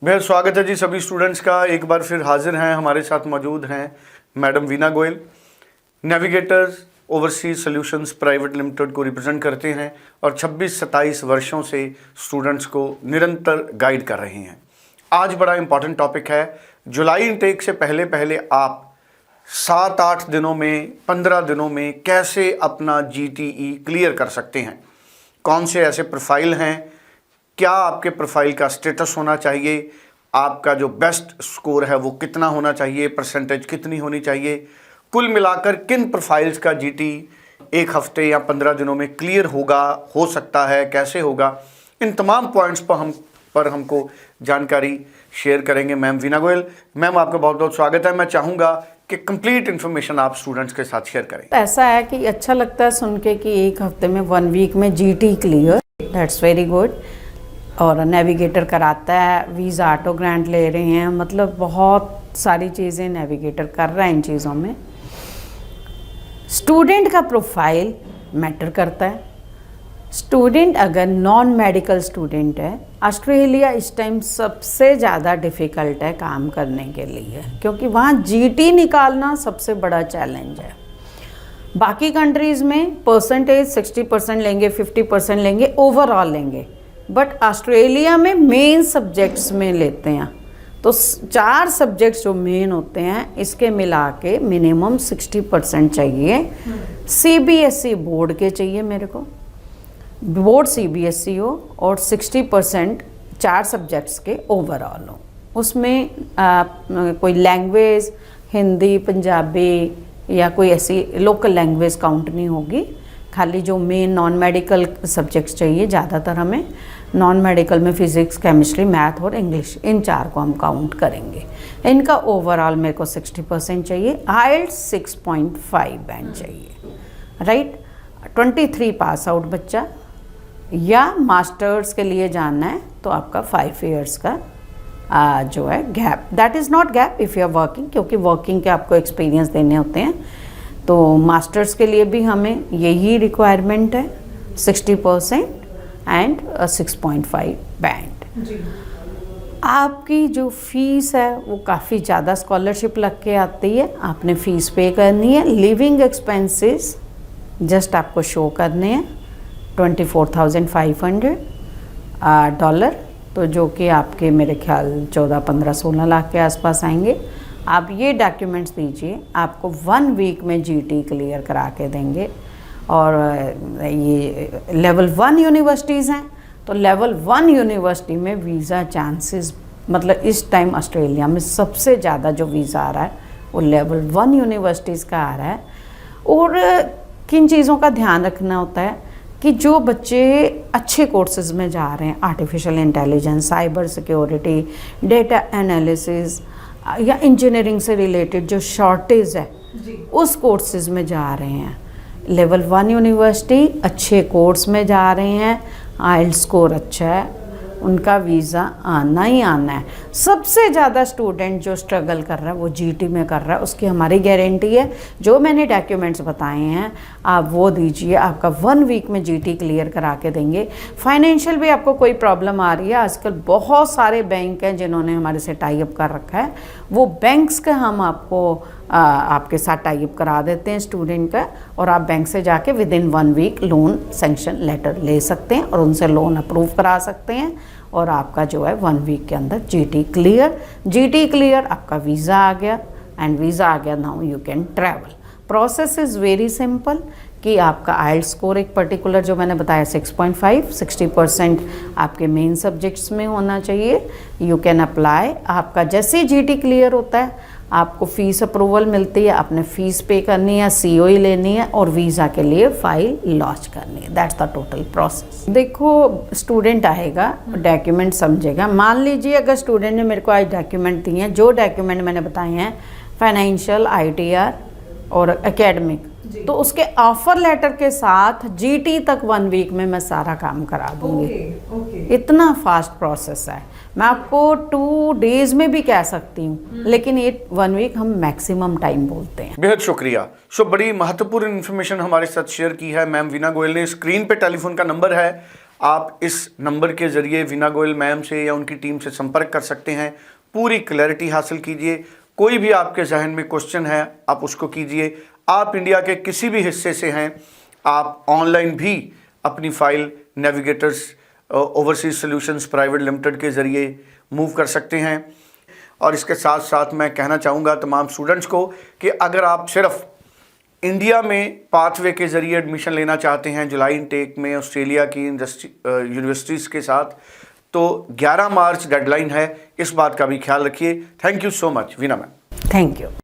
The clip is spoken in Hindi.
बेहद स्वागत है जी सभी स्टूडेंट्स का। एक बार फिर हाजिर हैं, हमारे साथ मौजूद हैं madam Veena Goyal. Navigators overseas solutions private limited को रिप्रेजेंट करते हैं और 26-27 वर्षों से स्टूडेंट्स को निरंतर गाइड कर रहे हैं। आज बड़ा इंपॉर्टेंट टॉपिक है। जुलाई इनटेक से पहले पहले आप 7-8 दिनों में 15 दिनों में कैसे अपना GTE क्लियर कर सकते हैं। कौन से ऐसे प्रोफाइल हैं, क्या आपके प्रोफाइल का स्टेटस होना चाहिए, आपका जो बेस्ट स्कोर है वो कितना होना चाहिए, परसेंटेज कितनी होनी चाहिए, कुल मिलाकर किन प्रोफाइल्स का GTE एक हफ्ते या 15 दिनों में क्लियर होगा, हो सकता है, कैसे होगा, इन तमाम पॉइंट्स पर हमको जानकारी शेयर करेंगे मैम वीना गोयल। मैम आपका बहुत बहुत स्वागत है। मैं चाहूँगा कि कंप्लीट इन्फॉर्मेशन आप स्टूडेंट्स के साथ शेयर करें। ऐसा है कि अच्छा लगता है सुन के कि एक हफ्ते में 1 वीक में GTE clear, that's very good. और नेविगेटर कराता है, वीज़ा ऑटो ग्रांट ले रहे हैं, मतलब बहुत सारी चीज़ें नेविगेटर कर रहा है इन चीज़ों में। स्टूडेंट का प्रोफाइल मैटर करता है। स्टूडेंट अगर नॉन मेडिकल स्टूडेंट है, ऑस्ट्रेलिया इस टाइम सबसे ज़्यादा डिफ़िकल्ट है काम करने के लिए, क्योंकि वहाँ GTE निकालना सबसे बड़ा चैलेंज है। बाकी कंट्रीज़ में परसेंटेज 60% लेंगे, 50% लेंगे, ओवरऑल लेंगे, बट ऑस्ट्रेलिया में मेन सब्जेक्ट्स में लेते हैं। तो 4 सब्जेक्ट्स जो मेन होते हैं इसके मिला के मिनिमम 60% चाहिए। CBSE बोर्ड के चाहिए, मेरे को बोर्ड CBSE हो और 60% 4 सब्जेक्ट्स के ओवरऑल हो। उसमें कोई लैंग्वेज, हिंदी, पंजाबी या कोई ऐसी लोकल लैंग्वेज काउंट नहीं होगी। खाली जो मेन नॉन मेडिकल सब्जेक्ट्स चाहिए, ज़्यादातर हमें नॉन मेडिकल में फिज़िक्स, केमिस्ट्री, मैथ और इंग्लिश, इन 4 को हम काउंट करेंगे। इनका ओवरऑल मेरे को 60% चाहिए। IELTS 6.5 बैंड चाहिए, राइट। 23 पास आउट बच्चा, या मास्टर्स के लिए जाना है तो आपका 5 इयर्स का जो है gap, that is not gap if you are working, क्योंकि वर्किंग के आपको एक्सपीरियंस देने होते हैं। तो मास्टर्स के लिए भी हमें यही रिक्वायरमेंट है, 60% एंड 6.5 बैंड। आपकी जो फीस है वो काफ़ी ज़्यादा स्कॉलरशिप लग के आती है, आपने फ़ीस पे करनी है। लिविंग एक्सपेंसेस जस्ट आपको शो करने हैं, $24,500 डॉलर, तो जो कि आपके मेरे ख्याल 14-15-16 लाख के आसपास आएंगे। आप ये डॉक्यूमेंट्स दीजिए, आपको 1 वीक में GTE क्लियर करा के देंगे। और ये लेवल 1 यूनिवर्सिटीज़ हैं, तो लेवल 1 यूनिवर्सिटी में वीज़ा चांसेस, मतलब इस टाइम ऑस्ट्रेलिया में सबसे ज़्यादा जो वीज़ा आ रहा है वो लेवल 1 यूनिवर्सिटीज़ का आ रहा है। और किन चीज़ों का ध्यान रखना होता है कि जो बच्चे अच्छे कोर्सेज़ में जा रहे हैं, artificial intelligence, cyber security, data analysis या इंजीनियरिंग से रिलेटेड जो शॉर्टेज है उस कोर्सेज़ में जा रहे हैं, लेवल 1 यूनिवर्सिटी अच्छे कोर्स में जा रहे हैं, IELTS स्कोर अच्छा है, उनका वीज़ा आना ही आना है। सबसे ज़्यादा स्टूडेंट जो स्ट्रगल कर रहा है वो GTE में कर रहा है, उसकी हमारी गारंटी है। जो मैंने डॉक्यूमेंट्स बताए हैं आप वो दीजिए, आपका 1 वीक में GTE क्लियर करा के देंगे। फाइनेंशियल भी आपको कोई प्रॉब्लम आ रही है, आजकल बहुत सारे बैंक हैं जिन्होंने हमारे से टाई अप कर रखा है, वो बैंक्स का हम आपको आपके साथ टाई अप करा देते हैं स्टूडेंट का, और आप बैंक से जाके within 1 week loan sanction letter ले सकते हैं और उनसे लोन अप्रूव करा सकते हैं, और आपका जो है 1 वीक के अंदर GTE क्लियर, आपका वीज़ा आ गया, एंड वीज़ा आ गया, now you can travel. Process is very simple कि आपका IELTS स्कोर एक पर्टिकुलर जो मैंने बताया 6.5, 60% आपके मेन सब्जेक्ट्स में होना चाहिए। You can apply. आपका जैसे ही GTE क्लियर होता है आपको फ़ीस अप्रूवल मिलती है, आपने फ़ीस पे करनी है, COE लेनी है और वीज़ा के लिए फ़ाइल लॉन्च करनी है। That's the total process. देखो, स्टूडेंट आएगा, डॉक्यूमेंट समझेगा। मान लीजिए अगर स्टूडेंट ने मेरे को आज डॉक्यूमेंट दिए हैं, जो डॉक्यूमेंट मैंने बताए हैं, फाइनेंशियल, ITR और एकेडमिक, तो उसके ऑफर लेटर के साथ GTE तक 1 वीक में मैं सारा काम करा दूंगी। इतना फास्ट प्रोसेस है। मैं आपको 2 डेज में भी कह सकती हूँ, लेकिन ये 1 वीक हम मैक्सिमम टाइम बोलते हैं। बेहद शुक्रिया। बड़ी महत्वपूर्ण इन्फॉर्मेशन हमारे साथ शेयर की है मैम वीना गोयल ने। स्क्रीन पे टेलीफोन का नंबर है, आप इस नंबर के ज़रिए वीना गोयल मैम से या उनकी टीम से संपर्क कर सकते हैं, पूरी क्लैरिटी हासिल कीजिए। कोई भी आपके जहन में क्वेश्चन है आप उसको कीजिए। आप इंडिया के किसी भी हिस्से से हैं, आप ऑनलाइन भी अपनी file navigators overseas solutions private limited के ज़रिए मूव कर सकते हैं। और इसके साथ साथ मैं कहना चाहूँगा तमाम स्टूडेंट्स को कि अगर आप सिर्फ इंडिया में पाथवे के ज़रिए एडमिशन लेना चाहते हैं जुलाई इनटेक में ऑस्ट्रेलिया की यूनिवर्सिटीज़ के साथ, तो 11 मार्च डेडलाइन है, इस बात का भी ख्याल रखिए। Thank you so much Veena ma'am. Thank you.